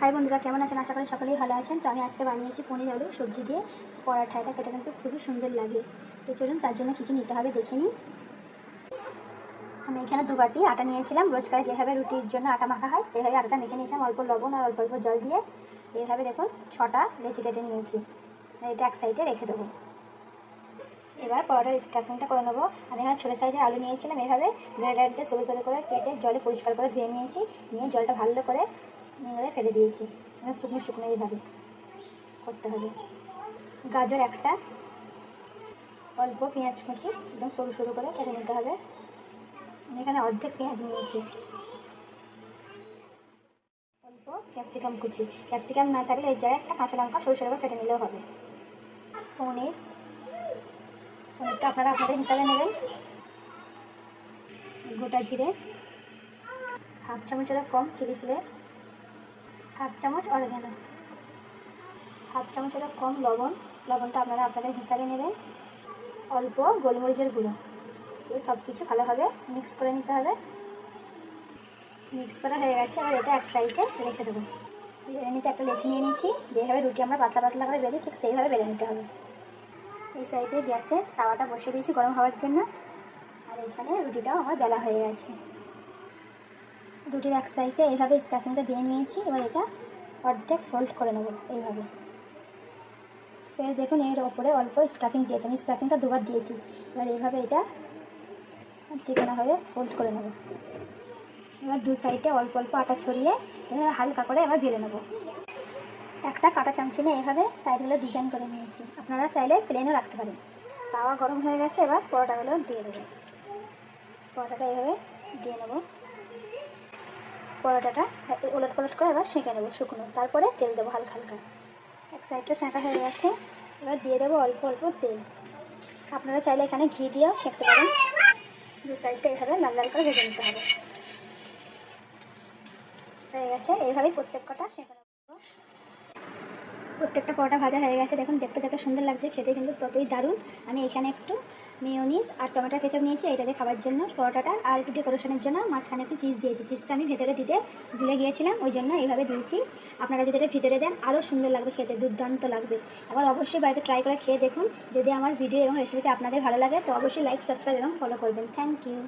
High বন্ধুরা, কেমন আছেন? আশা করি সকলেই ভালো আছেন। তো আমি আজকে বানিয়েছি পনির আলু সবজি দিয়ে পরাঠা। এটা খেতে কিন্তু খুবই সুন্দর লাগে। তো চলুন তার জন্য কী কী নিতে হবে দেখে নিই। আমি এখানে 2 বাটি আটা নিয়েছিলাম। রোজকার যেভাবে রুটির জন্য আটা মাখা হয় সেভাবে আটা মেখে নিয়েছিলাম, অল্প লবণ আর অল্প অল্প জল দিয়ে। এইভাবে দেখুন 6টা লেচি কেটে নিয়েছি। এটা এক সাইডে রেখে দেবো। এবার পরোটার স্টাফিংটা করে নেবো। আমি এখানে ছোটো সাইজের আলু নিয়েছিলাম। এভাবে গ্রেটার দিয়ে সরু সরু করে কেটে জলে পরিষ্কার করে ধুয়ে নিয়েছি। নিয়ে জলটা ভালো করে নিংড়ে ফেলে দিয়েছি। শুকনো শুকনো এইভাবে করতে হবে। গাজর একটা, অল্প পেঁয়াজ কুচি একদম সরু সরু করে কেটে নিতে হবে। আমি এখানে অর্ধেক পেঁয়াজ নিয়েছি। অল্প ক্যাপসিকাম কুচি, ক্যাপসিকাম না থাকলে এই জায়গায় একটা কাঁচা লঙ্কা সরু সরু করে কেটে নিলেও হবে। পনিরটা আপনারা আপনাদের হিসাবে নেবেন। গোটা জিরে, হাফ চামচেরও কম চিলি ফ্লেক্স, হাফ চামচ অরিগানো, হাফ চামচেরও কম লবণ। লবণটা আপনারা আপনাদের হিসাবে নেবেন। অল্প গোলমরিচের গুঁড়ো। এই সব কিছু ভালোভাবে মিক্স করে নিতে হবে। মিক্স করা হয়ে গেছে। এবার এটা এক সাইডে রেখে দেবো। বেলে নিতে একটা লেচি নিয়ে নিচ্ছি। যেভাবে রুটি আমরা পাতলা পাতলা করে বেলি ঠিক সেইভাবে বেলে নিতে হবে। এই সাইডে গ্যাসে তাওয়াটা বসিয়ে দিয়েছি গরম হওয়ার জন্য। আর এখানে রুটিটাও আমার বেলা হয়ে গেছে। রুটির এক সাইডে এইভাবে স্টাফিংটা দিয়ে নিয়েছি। এবার এটা অর্ধেক ফোল্ড করে নেব এইভাবে। ফের দেখুন এর ওপরে অল্প স্টাফিং দিয়েছি। আমি স্টাফিংটা 2বার দিয়েছি। এবার এইভাবে এটা তিকোনাভাবে ফোল্ড করে নেব। এবার 2 সাইডে অল্প অল্প আটা ছড়িয়ে হালকা করে এবার বেলে নেব। একটা কাঁটা চামচি নিয়ে এইভাবে সাইডগুলো ডিজাইন করে নিয়েছি। আপনারা চাইলে প্লেনও রাখতে পারেন। তাওয়া গরম হয়ে গেছে। এবার পরোটাগুলো দিয়ে দেবো। পরোটাটা এইভাবে দিয়ে নেব। পরোটাটা ওলট পালট করে এবার সেঁকে নেবো শুকনো। তারপরে তেল দেবো হালকা হালকা। এক সাইডটা সেঁকা হয়ে গেছে। এবার দিয়ে দেবো অল্প অল্প তেল। আপনারা চাইলে এখানে ঘি দিয়েও সেঁকতে পারেন। 2 সাইডটা এইভাবে লাল লাল করে ভেজে নিতে হবে। হয়ে গেছে। এইভাবেই প্রত্যেক কটা সেঁকে নেব। প্রত্যেকটা পরোটা ভাজা হয়ে গেছে। দেখুন দেখতে যত সুন্দর লাগছে, খেতে কিন্তু ততই দারুণ। আমি এখানে একটু মেয়োনিজ আর টমেটো কেচাপ নিয়েছি এটা দিয়ে খাবার জন্য পরোটাটা। আর একটু ডেকোরেশনের জন্য মাঝখানে একটু চিজ দিয়েছি। চিজটা আমি ভেতরে দিতে ভুলে গিয়েছিলাম, ওই জন্য এইভাবে দিয়েছি। আপনারা যদি এটা ভিতরে দেন আরও সুন্দর লাগবে, খেতে দুর্দান্ত লাগবে। আবার অবশ্যই বাড়িতে ট্রাই করে খেয়ে দেখুন। যদি আমার ভিডিও এবং রেসিপিটা আপনাদের ভালো লাগে তো অবশ্যই লাইক, সাবস্ক্রাইব এবং ফলো করবেন। Thank you.